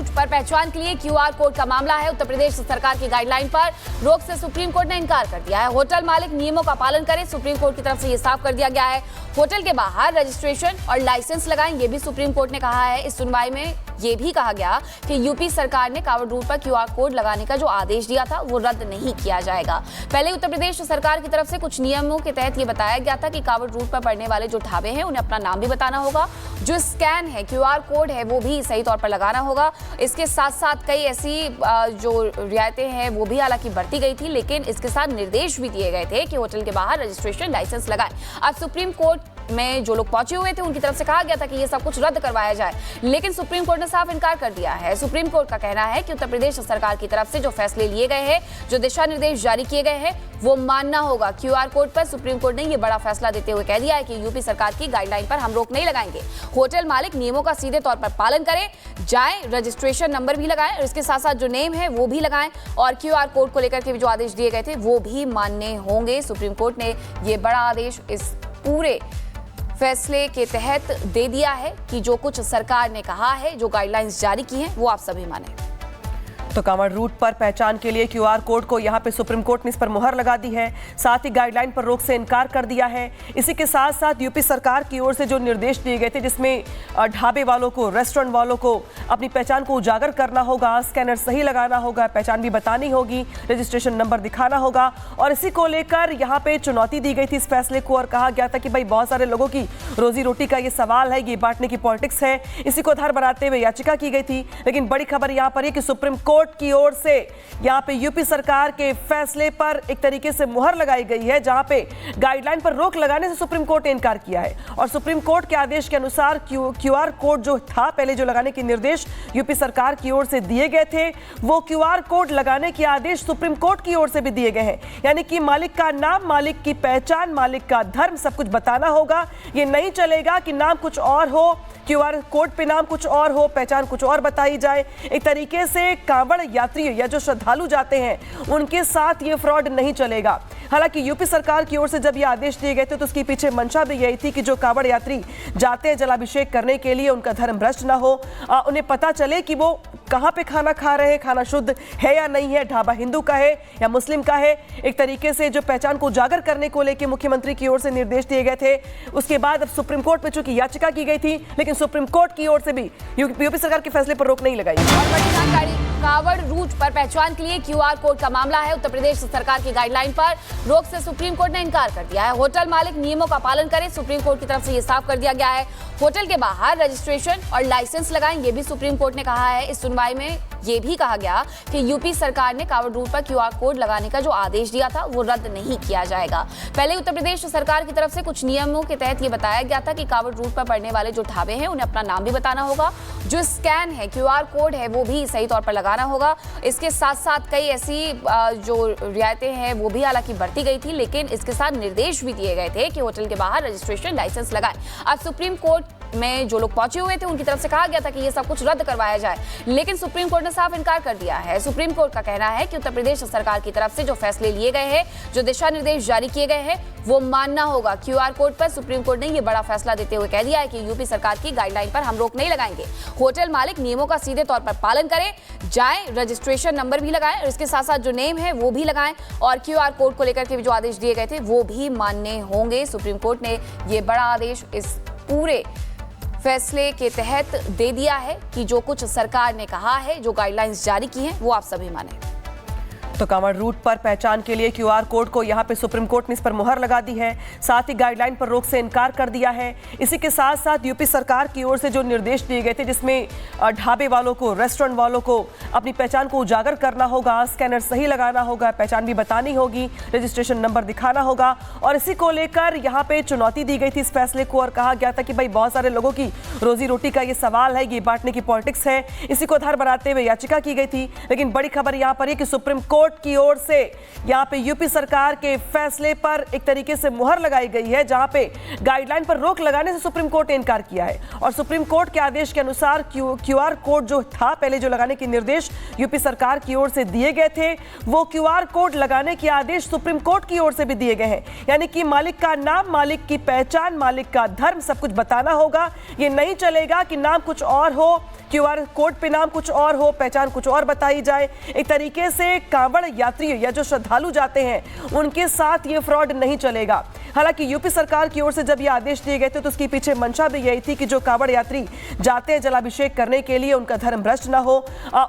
Root पर पहचान के लिए क्यूआर कोड का मामला है। उत्तर प्रदेश सरकार की गाइडलाइन पर रोक से सुप्रीम कोर्ट ने इनकार कर दिया है। होटल मालिक नियमों का पालन करें, सुप्रीम कोर्ट की तरफ से ये साफ कर दिया गया है। होटल के बाहर रजिस्ट्रेशन और लाइसेंस लगाएं, ये भी सुप्रीम कोर्ट ने कहा है। इस सुनवाई में ये भी कहा गया कि यूपी सरकार ने कावड़ रूट पर क्यूआर कोड लगाने का जो आदेश दिया था वो रद्द नहीं किया जाएगा। पहले उत्तर प्रदेश सरकार की तरफ से कुछ नियमों के तहत ये बताया गया था कि कावड़ रूट पर पड़ने वाले जो ढाबे हैं उन्हें अपना नाम भी बताना होगा, जो स्कैन है क्यूआर कोड है वो भी सही तौर पर लगाना होगा। इसके साथ साथ कई ऐसी जो रियायतें हैं वो भी हालांकि बढ़ती गई थी, लेकिन इसके साथ निर्देश भी दिए गए थे कि होटल के बाहर रजिस्ट्रेशन लाइसेंस लगाएं। अब सुप्रीम कोर्ट में जो लोग पहुंचे हुए थे उनकी तरफ से कहा गया था कि ये सब कुछ रद्द करवाया जाए, लेकिन सुप्रीम कोर्ट ने साफ इनकार कर दिया है। सुप्रीम कोर्ट का कहना है कि उत्तर प्रदेश सरकार की तरफ से जो फैसले लिए गए हैं, जो दिशा निर्देश जारी किए गए हैं वो मानना होगा। क्यूआर कोड पर सुप्रीम कोर्ट ने ये बड़ा फैसला देते हुए कह दिया है कि यूपी सरकार की गाइडलाइन पर हम रोक नहीं लगाएंगे। होटल मालिक नियमों का सीधे तौर पर पालन करें, जाएं, रजिस्ट्रेशन नंबर भी लगाएं और इसके साथ साथ जो नेम है वो भी लगाएं और क्यूआर कोड को लेकर के जो आदेश दिए गए थे वो भी मानने होंगे। सुप्रीम कोर्ट ने ये बड़ा आदेश इस पूरे फैसले के तहत दे दिया है कि जो कुछ सरकार ने कहा है, जो गाइडलाइंस जारी की हैं वो आप सभी माने। तो कावड़ रूट पर पहचान के लिए क्यूआर कोड को यहां पे सुप्रीम कोर्ट ने इस पर मुहर लगा दी है, साथ ही गाइडलाइन पर रोक से इनकार कर दिया है। इसी के साथ साथ यूपी सरकार की ओर से जो निर्देश दिए गए थे जिसमें ढाबे वालों को, रेस्टोरेंट वालों को अपनी पहचान को उजागर करना होगा, स्कैनर सही लगाना होगा, पहचान भी बतानी होगी, रजिस्ट्रेशन नंबर दिखाना होगा, और इसी को लेकर यहाँ पे चुनौती दी गई थी इस फैसले को और कहा गया था कि भाई बहुत सारे लोगों की रोजी रोटी का ये सवाल है, ये बांटने की पॉलिटिक्स है, इसी को आधार बनाते हुए याचिका की गई थी। लेकिन बड़ी खबर यहाँ पर है कि सुप्रीम कोर्ट की ओर से यहां पे यूपी सरकार के फैसले पर एक तरीके से मुहर लगाई गई है, जहां पे गाइडलाइन पर रोक लगाने से सुप्रीम कोर्ट ने इनकार किया है। और सुप्रीम कोर्ट के आदेश के अनुसार क्यूआर कोड जो था पहले जो लगाने के निर्देश यूपी सरकार की ओर से दिए गए थे, वो क्यूआर कोड लगाने के आदेश सुप्रीम कोर्ट की ओर से भी दिए गए हैं। यानी कि मालिक का नाम, मालिक की पहचान, मालिक का धर्म सब कुछ बताना होगा। ये नहीं चलेगा कि नाम कुछ और हो, क्यूआर कोड पे नाम कुछ और हो, पहचान कुछ और बताई जाए। एक तरीके से कांवड़ यात्री या जो श्रद्धालु जाते हैं उनके साथ ये फ्रॉड नहीं चलेगा। हालांकि यूपी सरकार की ओर से जब ये आदेश दिए गए थे तो उसके पीछे मंशा भी यही थी कि जो कांवड़ यात्री जाते हैं जलाभिषेक करने के लिए उनका धर्म भ्रष्ट ना हो, उन्हें पता चले कि वो कहाँ पे खाना खा रहे हैं, खाना शुद्ध है या नहीं है, ढाबा हिंदू का है या मुस्लिम का है। एक तरीके से जो पहचान को उजागर करने को लेकर मुख्यमंत्री की ओर से निर्देश दिए गए थे। उसके बाद अब सुप्रीम कोर्ट में चूंकि याचिका की गई थी, लेकिन सुप्रीम कोर्ट की ओर से भी यूपी सरकार के फैसले पर रोक नहीं लगाई। और बड़ी जानकारी, कावड़ रूट पर पहचान के लिए क्यूआर कोड का मामला है। उत्तर प्रदेश सरकार की गाइडलाइन पर रोक से सुप्रीम कोर्ट ने इनकार कर दिया है। होटल मालिक नियमों का पालन करें, सुप्रीम कोर्ट की तरफ से ये साफ कर दिया गया है। होटल के बाहर रजिस्ट्रेशन और लाइसेंस लगाएं, ये भी सुप्रीम कोर्ट ने कहा है। इस सुनवाई में ये भी कहा गया कि यूपी सरकार ने कावड़ रूट पर क्यूआर कोड लगाने का जो आदेश दिया था वो रद्द नहीं किया जाएगा। पहले उत्तर प्रदेश सरकार की तरफ से कुछ नियमों के तहत ये बताया गया था कि कावड़ रूट पर पड़ने वाले जो ढाबे हैं उन्हें अपना नाम भी बताना होगा, जो स्कैन है क्यूआर कोड है वो भी सही तौर पर लगाना होगा। इसके साथ साथ कई ऐसी जो रियायतें हैं वो भी हालांकि बढ़ती गई थी, लेकिन इसके साथ निर्देश भी दिए गए थे कि होटल के बाहर रजिस्ट्रेशन लाइसेंस लगाएं। अब सुप्रीम कोर्ट में जो लोग पहुंचे हुए थे उनकी तरफ से कहा गया था कि ये सब कुछ रद्द करवाया जाए, लेकिन सुप्रीम कोर्ट ने साफ इनकार कर दिया है। सुप्रीम कोर्ट का कहना है कि उत्तर प्रदेश सरकार की तरफ से जो फैसले लिए गए हैं, जो दिशा निर्देश जारी किए गए हैं वो मानना होगा। क्यूआर कोड पर सुप्रीम कोर्ट ने ये बड़ा फैसला देते हुए कह दिया है कि यूपी सरकार की गाइडलाइन पर हम रोक नहीं लगाएंगे। होटल मालिक नियमों का सीधे तौर पर पालन करें, जाएं, रजिस्ट्रेशन नंबर भी लगाएं और इसके साथ साथ जो नेम है वो भी लगाएं और क्यूआर कोड को लेकर के जो आदेश दिए गए थे वो भी मानने होंगे। सुप्रीम कोर्ट ने ये बड़ा आदेश इस पूरे फैसले के तहत दे दिया है कि जो कुछ सरकार ने कहा है, जो गाइडलाइंस जारी की हैं वो आप सभी माने। तो कांवड़ रूट पर पहचान के लिए क्यूआर कोड को यहां पे सुप्रीम कोर्ट ने इस पर मुहर लगा दी है, साथ ही गाइडलाइन पर रोक से इनकार कर दिया है। इसी के साथ साथ यूपी सरकार की ओर से जो निर्देश दिए गए थे जिसमें ढाबे वालों को, रेस्टोरेंट वालों को अपनी पहचान को उजागर करना होगा, स्कैनर सही लगाना होगा, पहचान भी बतानी होगी, रजिस्ट्रेशन नंबर दिखाना होगा, और इसी को लेकर यहाँ पे चुनौती दी गई थी इस फैसले को और कहा गया था कि भाई बहुत सारे लोगों की रोजी रोटी का ये सवाल है, ये बांटने की पॉलिटिक्स है, इसी को आधार बनाते हुए याचिका की गई थी। लेकिन बड़ी खबर यहाँ पर है कि सुप्रीम कोर्ट की ओर से यहां पे यूपी सरकार के फैसले पर एक तरीके से मुहर लगाई गई है, जहां पे गाइडलाइन पर रोक लगाने से सुप्रीम कोर्ट ने इनकार किया है। और सुप्रीम कोर्ट के आदेश के अनुसार क्यूआर कोड जो था पहले जो लगाने के निर्देश यूपी सरकार की ओर से दिए गए थे, वो क्यूआर कोड लगाने के आदेश सुप्रीम कोर्ट की ओर से भी दिए गए हैं। यानी कि मालिक का नाम, मालिक की पहचान, मालिक का धर्म सब कुछ बताना होगा। ये नहीं चलेगा कि नाम कुछ और हो, क्यूआर कोड पे नाम कुछ और हो, पहचान कुछ और बताई जाए। एक तरीके से कांवड़ यात्री या जो श्रद्धालु जाते हैं उनके साथ ये फ्रॉड नहीं चलेगा। हालांकि यूपी सरकार की ओर से जब ये आदेश दिए गए थे तो उसकी पीछे मंशा भी यही थी कि जो कांवड़ यात्री जाते हैं जलाभिषेक करने के लिए उनका धर्म भ्रष्ट ना हो,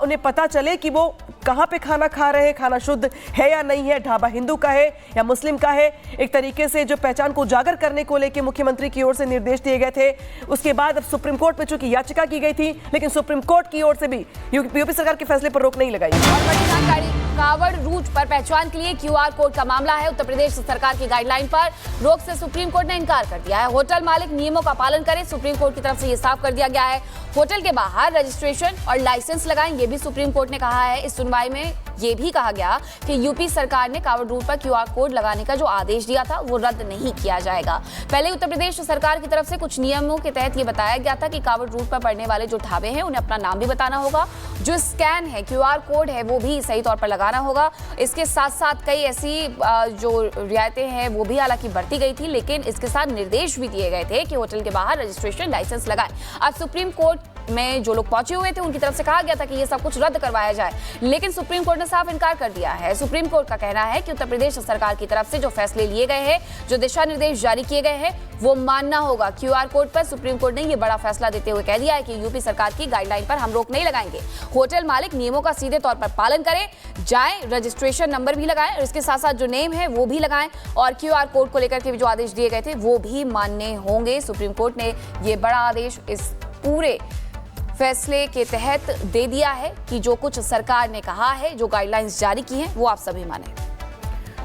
उन्हें पता चले कि वो कहाँ पे खाना खा रहे हैं, खाना शुद्ध है या नहीं है, ढाबा हिंदू का है या मुस्लिम का है। एक तरीके से जो पहचान को उजागर करने को लेकर मुख्यमंत्री की ओर से निर्देश दिए गए थे। उसके बाद अब सुप्रीम कोर्ट में चूंकि याचिका की गई थी, लेकिन सुप्रीम कोर्ट की ओर से भी यूपी सरकार के फैसले पर रोक नहीं लगाई। और बड़ी जानकारी, कांवड़ रूट पर पहचान के लिए क्यूआर कोड का मामला है। उत्तर प्रदेश सरकार की गाइडलाइन पर रोक से सुप्रीम कोर्ट ने इनकार कर दिया है। होटल मालिक नियमों का पालन करें, सुप्रीम कोर्ट की तरफ से ये साफ कर दिया गया है। होटल के बाहर रजिस्ट्रेशन और लाइसेंस लगाएं, ये भी सुप्रीम कोर्ट ने कहा है। इस सुनवाई में ये भी कहा गया कि यूपी सरकार ने कांवड़ रूट पर क्यूआर कोड लगाने का जो आदेश दिया था वो रद्द नहीं किया जाएगा। पहले उत्तर प्रदेश सरकार की तरफ से कुछ नियमों के तहत ये बताया गया था कि कांवड़ रूट पर पड़ने वाले जो ढाबे हैं उन्हें अपना नाम भी बताना होगा, जो स्कैन है क्यूआर कोड है वो भी सही तौर पर लगाना होगा। इसके साथ साथ कई ऐसी जो रियायतें हैं वो भी हालांकि बरती गई थी, लेकिन इसके साथ निर्देश भी दिए गए थे कि होटल के बाहर रजिस्ट्रेशन लाइसेंस लगाएं। अब सुप्रीम कोर्ट में जो लोग पहुंचे हुए थे उनकी तरफ से कहा गया था कि ये सब कुछ रद्द करवाया जाए, लेकिन सुप्रीम कोर्ट ने साफ इनकार कर दिया है। सुप्रीम कोर्ट का कहना है कि उत्तर प्रदेश सरकार की तरफ से जो फैसले लिए गए हैं, जो दिशा निर्देश जारी किए गए हैं वो मानना होगा। क्यूआर कोड पर सुप्रीम कोर्ट ने ये बड़ा फैसला देते हुए कह दिया है कि यूपी सरकार की गाइडलाइन पर हम रोक नहीं लगाएंगे। होटल मालिक नियमों का सीधे तौर पर पालन करें, जाएं, रजिस्ट्रेशन नंबर भी लगाएं और इसके साथ साथ जो नेम है वो भी लगाएं और क्यूआर कोड को लेकर के भी जो आदेश दिए गए थे वो भी मानने होंगे। सुप्रीम कोर्ट ने ये बड़ा आदेश इस पूरे फैसले के तहत दे दिया है कि जो कुछ सरकार ने कहा है, जो गाइडलाइंस जारी की हैं वो आप सभी माने।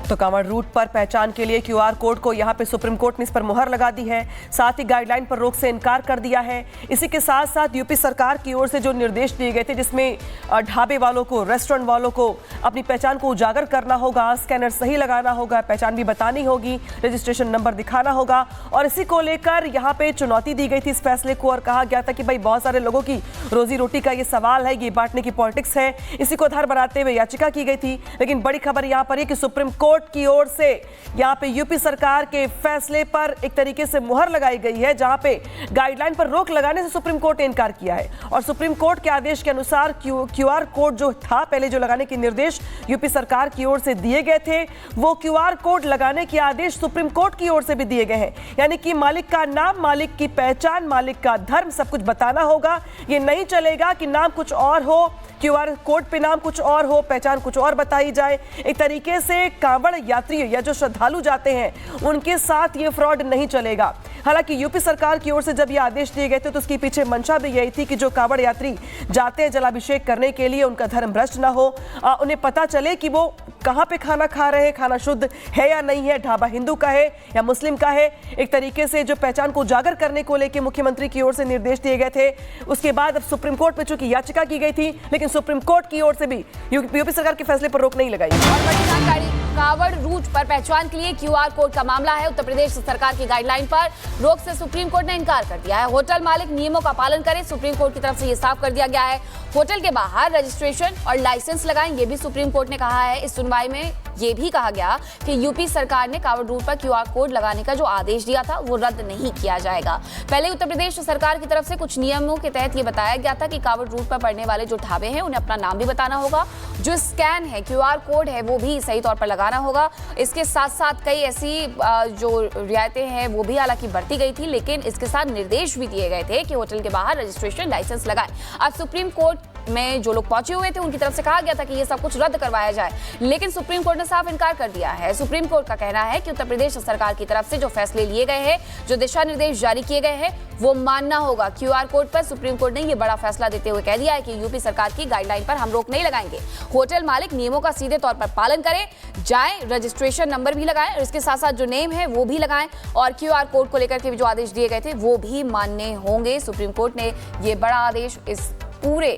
तो कांवड़ रूट पर पहचान के लिए क्यूआर कोड को यहां पे सुप्रीम कोर्ट ने इस पर मुहर लगा दी है, साथ ही गाइडलाइन पर रोक से इनकार कर दिया है। इसी के साथ साथ यूपी सरकार की ओर से जो निर्देश दिए गए थे जिसमें ढाबे वालों को, रेस्टोरेंट वालों को अपनी पहचान को उजागर करना होगा, स्कैनर सही लगाना होगा, पहचान भी बतानी होगी, रजिस्ट्रेशन नंबर दिखाना होगा। और इसी को लेकर यहाँ पे चुनौती दी गई थी इस फैसले को और कहा गया था कि भाई बहुत सारे लोगों की रोजी रोटी का ये सवाल है, ये बांटने की पॉलिटिक्स है। इसी को आधार बनाते हुए याचिका की गई थी, लेकिन बड़ी खबर यहाँ पर है कि सुप्रीम कोर्ट की ओर से यहां पे यूपी सरकार के फैसले पर एक तरीके से मुहर लगाई गई है, जहां पे गाइडलाइन पर रोक लगाने से सुप्रीम कोर्ट ने इनकार किया है। और सुप्रीम कोर्ट के आदेश के अनुसार क्यूआर कोड जो था पहले जो लगाने के निर्देश यूपी सरकार की ओर से दिए गए थे, वो क्यूआर कोड लगाने के आदेश सुप्रीम कोर्ट की ओर से भी दिए गए हैं। यानी कि मालिक का नाम, मालिक की पहचान, मालिक का धर्म सब कुछ बताना होगा। ये नहीं चलेगा कि नाम कुछ और हो, क्यूआर कोड पे नाम कुछ और हो, पहचान कुछ और बताई जाए। एक तरीके से कांवड़ यात्री या जो श्रद्धालु जाते हैं उनके साथ ये फ्रॉड नहीं चलेगा। हालांकि यूपी सरकार की ओर से जब ये आदेश दिए गए थे तो उसकी पीछे मंशा भी यही थी कि जो कांवड़ यात्री जाते हैं जलाभिषेक करने के लिए उनका धर्म भ्रष्ट ना हो, उन्हें पता चले कि वो कहाँ पे खाना खा रहे हैं, खाना शुद्ध है या नहीं है, ढाबा हिंदू का है या मुस्लिम का है। एक तरीके से जो पहचान को उजागर करने को लेकर मुख्यमंत्री की ओर से निर्देश दिए गए थे। उसके बाद अब सुप्रीम कोर्ट में चूंकि याचिका की गई थी, लेकिन सुप्रीम कोर्ट की ओर से भी यूपी सरकार के फैसले पर रोक नहीं लगाई। और बड़ी जानकारी, कांवड़ रूट पर पहचान के लिए क्यूआर कोड का मामला है। उत्तर प्रदेश सरकार की गाइडलाइन पर रोक से सुप्रीम कोर्ट ने इनकार कर दिया है। होटल मालिक नियमों का पालन करें, सुप्रीम कोर्ट की तरफ से ये साफ कर दिया गया है। होटल के बाहर रजिस्ट्रेशन और लाइसेंस लगाएं, ये भी सुप्रीम कोर्ट ने कहा है। इस सुनवाई में ये भी कहा गया कि यूपी सरकार ने कांवड़ रूट पर क्यूआर कोड लगाने का जो आदेश दिया था वो रद्द नहीं किया जाएगा। पहले उत्तर प्रदेश सरकार की तरफ से कुछ नियमों के तहत ये बताया गया था कि कांवड़ रूट पर पड़ने वाले जो ढाबे हैं उन्हें अपना नाम भी बताना होगा, जो स्कैन है क्यूआर कोड है वो भी सही तौर पर लगाना होगा। इसके साथ साथ कई ऐसी जो रियायतें हैं वो भी हालांकि बरती गई थी, लेकिन इसके साथ निर्देश भी दिए गए थे कि होटल के बाहर रजिस्ट्रेशन लाइसेंस लगाएं। अब सुप्रीम कोर्ट में जो लोग पहुंचे हुए थे उनकी तरफ से कहा गया था कि ये सब कुछ रद्द करवाया जाए, लेकिन सुप्रीम कोर्ट ने साफ इनकार कर दिया है। सुप्रीम कोर्ट का कहना है कि उत्तर प्रदेश सरकार की तरफ से जो फैसले लिए गए हैं, जो दिशा निर्देश जारी किए गए हैं वो मानना होगा। क्यूआर कोड पर सुप्रीम कोर्ट ने ये बड़ा फैसला देते हुए कह दिया है कि यूपी सरकार की गाइडलाइन पर हम रोक नहीं लगाएंगे। होटल मालिक नियमों का सीधे तौर पर पालन करें, जाएं, रजिस्ट्रेशन नंबर भी लगाएं और इसके साथ साथ जो नेम है वो भी लगाएं और क्यूआर कोड को लेकर के भी जो आदेश दिए गए थे वो भी मानने होंगे। सुप्रीम कोर्ट ने ये बड़ा आदेश इस पूरे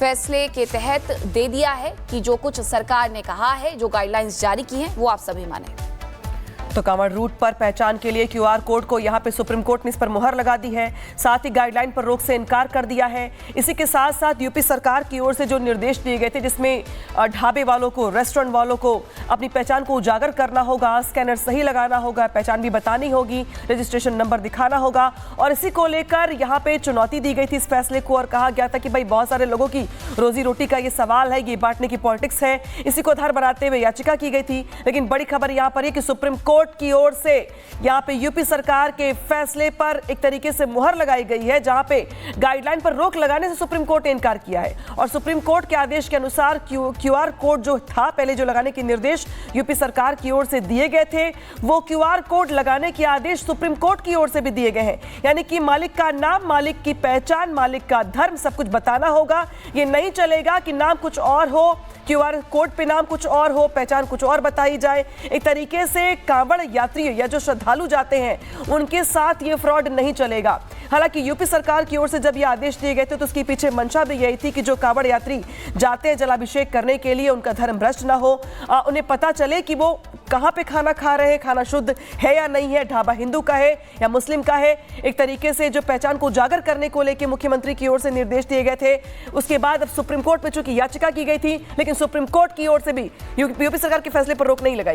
फैसले के तहत दे दिया है कि जो कुछ सरकार ने कहा है, जो गाइडलाइंस जारी की हैं वो आप सभी माने। तो कांवड़ रूट पर पहचान के लिए क्यूआर कोड को यहां पे सुप्रीम कोर्ट ने इस पर मुहर लगा दी है। साथ ही गाइडलाइन पर रोक से इनकार कर दिया है। इसी के साथ साथ यूपी सरकार की ओर से जो निर्देश दिए गए थे, जिसमें ढाबे वालों को, रेस्टोरेंट वालों को अपनी पहचान को उजागर करना होगा, स्कैनर सही लगाना होगा, पहचान भी बतानी होगी, रजिस्ट्रेशन नंबर दिखाना होगा, और इसी को लेकर यहाँ पे चुनौती दी गई थी इस फैसले को और कहा गया था कि भाई बहुत सारे लोगों की रोजी रोटी का ये सवाल है, ये बांटने की पॉलिटिक्स है। इसी को आधार बनाते हुए याचिका की गई थी। लेकिन बड़ी खबर यहाँ पर है कि सुप्रीम कोर्ट की ओर से यहां पे यूपी सरकार के फैसले पर एक तरीके से मुहर लगाई गई है, जहां पे गाइडलाइन पर रोक लगाने से सुप्रीम कोर्ट ने इनकार किया है। और सुप्रीम कोर्ट के आदेश के अनुसार क्यूआर कोड जो था, पहले जो लगाने के निर्देश यूपी सरकार की ओर से दिए गए थे, वो क्यूआर कोड लगाने के आदेश सुप्रीम कोर्ट की ओर से भी दिए गए हैं। यानी कि मालिक का नाम, मालिक की पहचान, मालिक का धर्म सब कुछ बताना होगा। ये नहीं चलेगा कि नाम कुछ और हो, क्यूआर कोड पे नाम कुछ और हो, पहचान कुछ और बताई जाए। एक तरीके से कांवड़ यात्री या जो श्रद्धालु जाते हैं उनके साथ ये फ्रॉड नहीं चलेगा। हालांकि यूपी सरकार की ओर से जब ये आदेश दिए गए थे तो उसके पीछे मंशा भी यही थी कि जो कांवड़ यात्री जाते हैं जलाभिषेक करने के लिए, उनका धर्म भ्रष्ट ना हो, उन्हें पता चले कि वो कहाँ पे खाना खा रहे हैं, खाना शुद्ध है या नहीं है, ढाबा हिंदू का है या मुस्लिम का है। एक तरीके से जो पहचान को उजागर करने को लेकर मुख्यमंत्री की ओर से निर्देश दिए गए थे। उसके बाद अब सुप्रीम कोर्ट में चूंकि याचिका की गई थी, लेकिन सुप्रीम कोर्ट की ओर से भी यूपी सरकार के फैसले पर रोक नहीं लगाई।